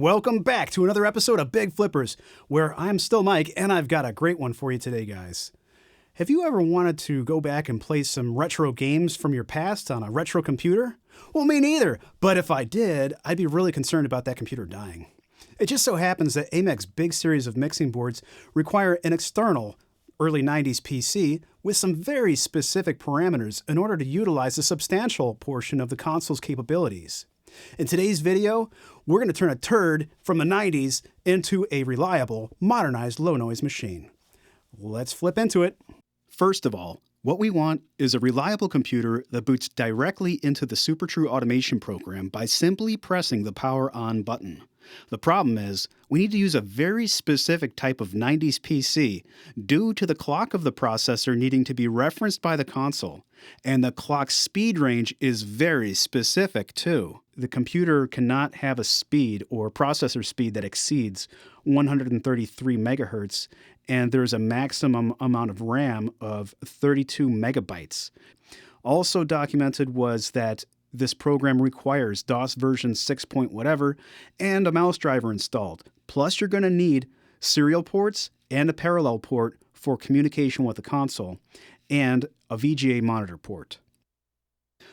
Welcome back to another episode of Big Flippers, where I'm still Mike, and I've got a great one for you today, guys. Have you ever wanted to go back and play some retro games from your past on a retro computer? Well, me neither, but if I did, I'd be really concerned about that computer dying. It just so happens that AMEK's Big series of mixing boards require an external early 90s PC with some very specific parameters in order to utilize a substantial portion of the console's capabilities. In today's video, we're going to turn a turd from the 90s into a reliable, modernized low-noise machine. Let's flip into it. First of all, what we want is a reliable computer that boots directly into the SuperTrue automation program by simply pressing the power on button. The problem is, we need to use a very specific type of 90s PC due to the clock of the processor needing to be referenced by the console. And the clock speed range is very specific too. The computer cannot have a speed or processor speed that exceeds 133 megahertz, and there's a maximum amount of RAM of 32 megabytes. Also documented was that this program requires DOS version 6 point whatever and a mouse driver installed. Plus, you're going to need serial ports and a parallel port for communication with the console and a VGA monitor port.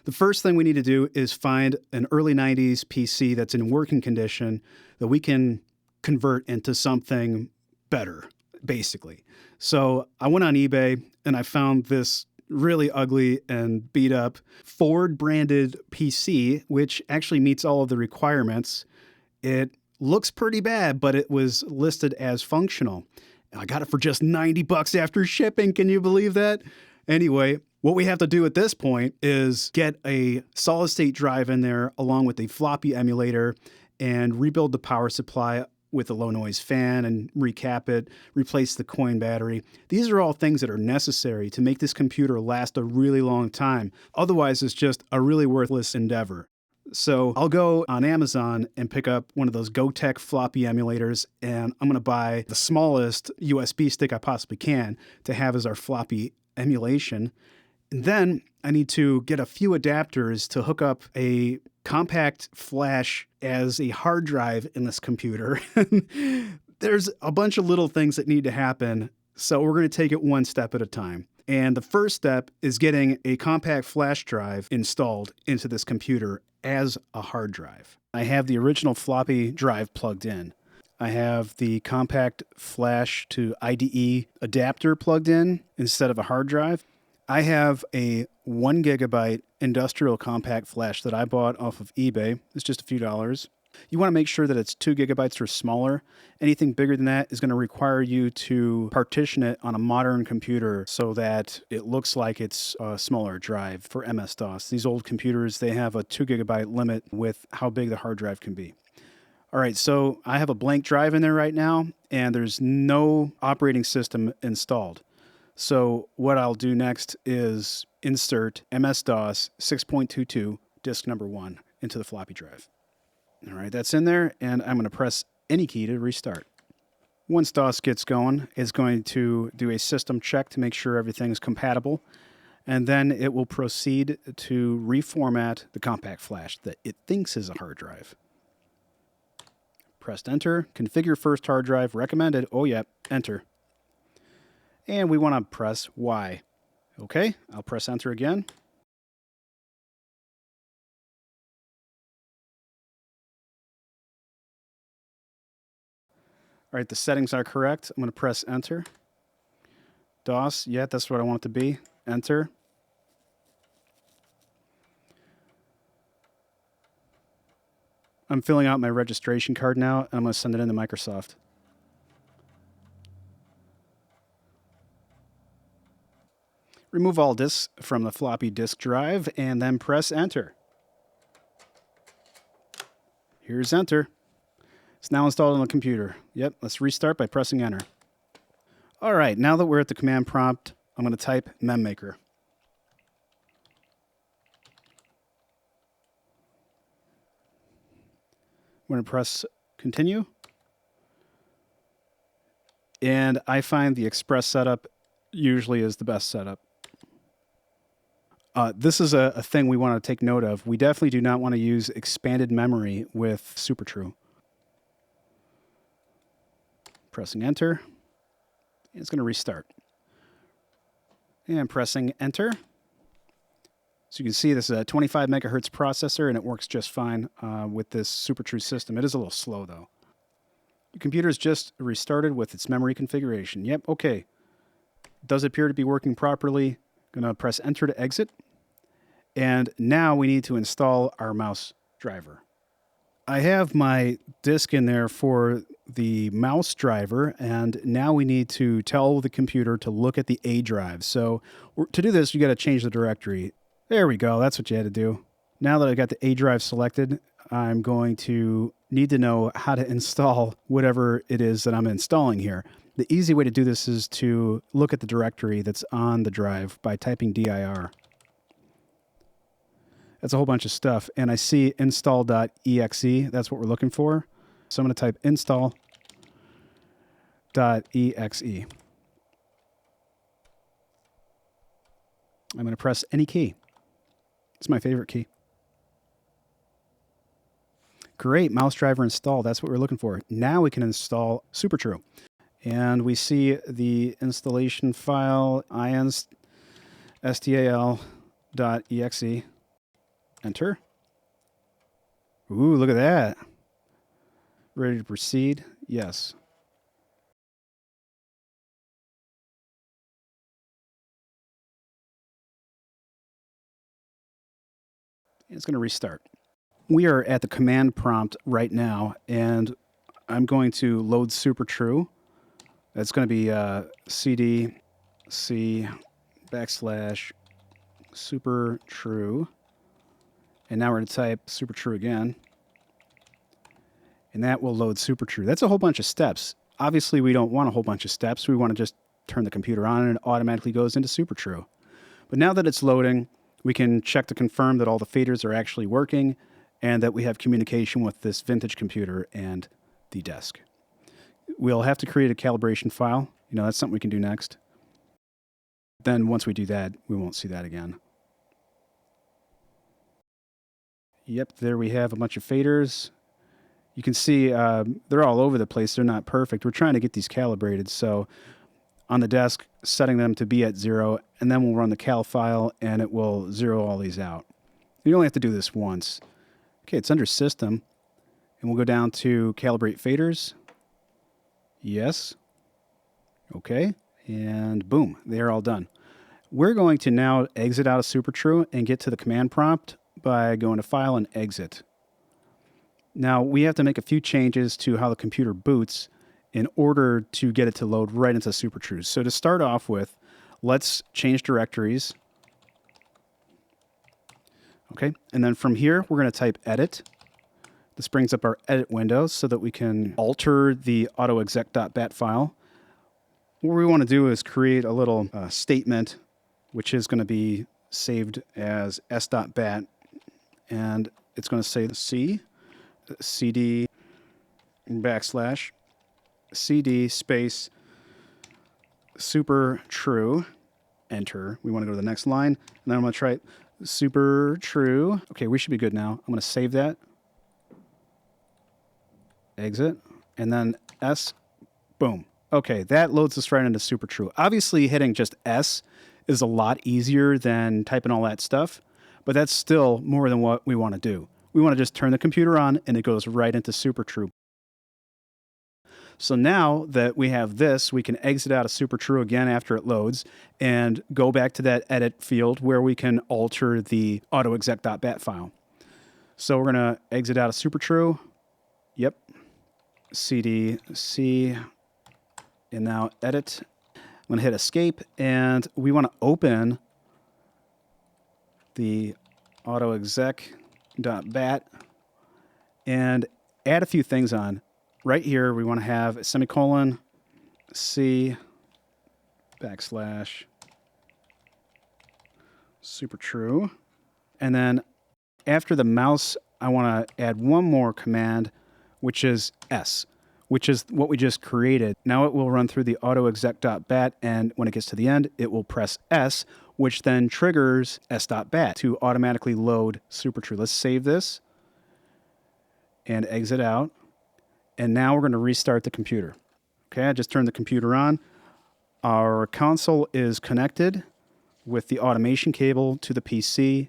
The first thing we need to do is find an early 90s PC that's in working condition that we can convert into something better, basically. So I went on eBay and I found this really ugly and beat up Ford branded PC, which actually meets all of the requirements. It looks pretty bad, but it was listed as functional. I got it for just $90 after shipping. Can you believe that? Anyway, what we have to do at this point is get a solid state drive in there along with a floppy emulator and rebuild the power supply with a low noise fan and recap it, replace the coin battery. These are all things that are necessary to make this computer last a really long time. Otherwise, it's just a really worthless endeavor. So I'll go on Amazon and pick up one of those GoTech floppy emulators, and I'm going to buy the smallest USB stick I possibly can to have as our floppy emulation. And then I need to get a few adapters to hook up a compact flash as a hard drive in this computer. There's a bunch of little things that need to happen, so we're going to take it one step at a time. And the first step is getting a compact flash drive installed into this computer as a hard drive. I have the original floppy drive plugged in. I have the compact flash to IDE adapter plugged in instead of a hard drive. I have a 1 gigabyte industrial compact flash that I bought off of eBay. It's just a few dollars. You want to make sure that it's 2 gigabytes or smaller. Anything bigger than that is going to require you to partition it on a modern computer so that it looks like it's a smaller drive for MS-DOS. These old computers, they have a 2 gigabyte limit with how big the hard drive can be. All right, so I have a blank drive in there right now, and there's no operating system installed. So what I'll do next is insert MS-DOS 6.22 disk number 1 into the floppy drive. All right, that's in there, and I'm going to press any key to restart. Once DOS gets going, it's going to do a system check to make sure everything's compatible, and then it will proceed to reformat the compact flash that it thinks is a hard drive. Pressed enter, configure first hard drive, recommended, oh yeah, enter. And we want to press Y. Okay, I'll press enter again. All right, the settings are correct. I'm going to press enter. DOS, yeah, that's what I want it to be. Enter. I'm filling out my registration card now, and I'm going to send it into Microsoft. Remove all disks from the floppy disk drive, and then press enter. Here's enter. It's now installed on the computer. Yep, let's restart by pressing enter. All right, now that we're at the command prompt, I'm going to type memmaker. I'm going to press continue. And I find the express setup usually is the best setup. This is a thing we want to take note of. We definitely do not want to use expanded memory with SuperTrue. Pressing enter. It's going to restart. And pressing enter. So you can see this is a 25 megahertz processor, and it works just fine with this Super True system. It is a little slow, though. The computer is just restarted with its memory configuration. Yep, okay. Does appear to be working properly. Going to press enter to exit. And now we need to install our mouse driver. I have my disk in there for the mouse driver, and now we need to tell the computer to look at the A drive. So to do this, you got to change the directory. There we go. That's what you had to do. Now that I've got the A drive selected, I'm going to need to know how to install whatever it is that I'm installing here. The easy way to do this is to look at the directory that's on the drive by typing dir. That's a whole bunch of stuff. And I see install.exe. That's what we're looking for. So I'm going to type install.exe. I'm going to press any key. It's my favorite key. Great, mouse driver installed. That's what we're looking for. Now we can install Super True. And we see the installation file instal.exe. Enter. Ooh, look at that. Ready to proceed? Yes. It's going to restart. We are at the command prompt right now, and I'm going to load Super True. That's going to be cd c / Super True. And now we're going to type Super True again. And that will load Super True. That's a whole bunch of steps. Obviously, we don't want a whole bunch of steps. We want to just turn the computer on and it automatically goes into Super True. But now that it's loading, we can check to confirm that all the faders are actually working and that we have communication with this vintage computer and the desk. We'll have to create a calibration file. That's something we can do next. Then once we do that, we won't see that again. Yep, there we have a bunch of faders. You can see they're all over the place. They're not perfect. We're trying to get these calibrated. So on the desk, setting them to be at 0, and then we'll run the cal file, and it will zero all these out. You only have to do this once. Okay, it's under System, and we'll go down to Calibrate Faders. Yes. Okay, and boom, they're all done. We're going to now exit out of Super True and get to the command prompt by going to File and Exit. Now, we have to make a few changes to how the computer boots in order to get it to load right into Super True. So to start off with, let's change directories. Okay, and then from here, we're going to type Edit. This brings up our Edit window so that we can alter the autoexec.bat file. What we want to do is create a little statement, which is going to be saved as s.bat. And it's going to say C, CD, / CD space Super True, enter. We want to go to the next line. And then I'm going to try Super True. Okay, we should be good now. I'm going to save that. Exit. And then S, boom. Okay, that loads us right into Super True. Obviously, hitting just S is a lot easier than typing all that stuff. But that's still more than what we want to do. We want to just turn the computer on and it goes right into Super True. So now that we have this, we can exit out of Super True again after it loads and go back to that edit field where we can alter the autoexec.bat file. So we're going to exit out of Super True. Yep. CD, C, and now edit. I'm going to hit escape and we want to open the autoexec.bat and add a few things on. Right here, we want to have a semicolon, C / Super True. And then after the mouse, I want to add one more command, which is S, which is what we just created. Now it will run through the autoexec.bat, and when it gets to the end, it will press S, which then triggers s.bat to automatically load Super True. Let's save this and exit out. And now we're going to restart the computer. Okay, I just turned the computer on. Our console is connected with the automation cable to the PC,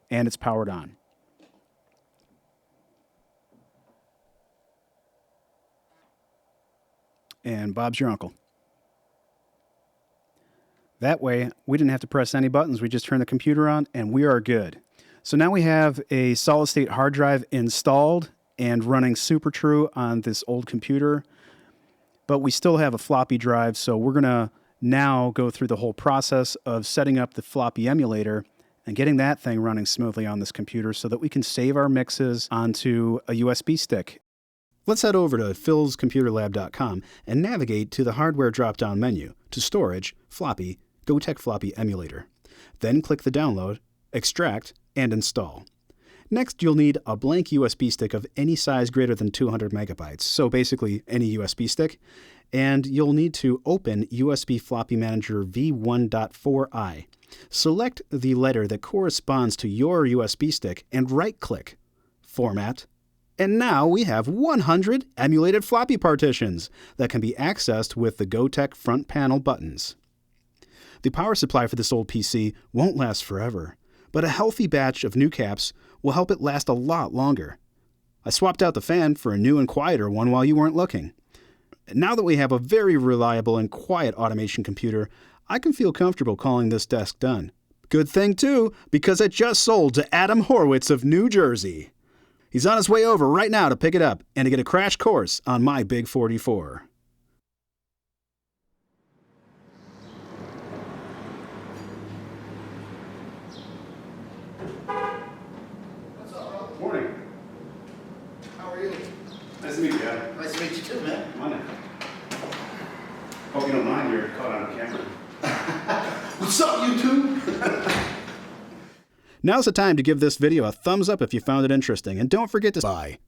and it's powered on. And Bob's your uncle. That way, we didn't have to press any buttons. We just turned the computer on, and we are good. So now we have a solid-state hard drive installed and running super true on this old computer, but we still have a floppy drive, so we're going to now go through the whole process of setting up the floppy emulator and getting that thing running smoothly on this computer so that we can save our mixes onto a USB stick. Let's head over to philscomputerlab.com and navigate to the hardware drop-down menu to Storage, Floppy, GoTech Floppy Emulator. Then click the Download, Extract, and Install. Next, you'll need a blank USB stick of any size greater than 200 megabytes, so basically any USB stick, and you'll need to open USB Floppy Manager v1.4i. Select the letter that corresponds to your USB stick and right-click, Format, and now we have 100 emulated floppy partitions that can be accessed with the GoTech front panel buttons. The power supply for this old PC won't last forever, but a healthy batch of new caps will help it last a lot longer. I swapped out the fan for a new and quieter one while you weren't looking. Now that we have a very reliable and quiet automation computer, I can feel comfortable calling this desk done. Good thing too, because it just sold to Adam Horwitz of New Jersey. He's on his way over right now to pick it up and to get a crash course on my Big 44. Morning. How are you? Nice to meet you, Adam. Nice to meet you too, man. Come on in. Hope you don't mind you're caught on camera. What's up, YouTube? Now's the time to give this video a thumbs up if you found it interesting, and don't forget to buy.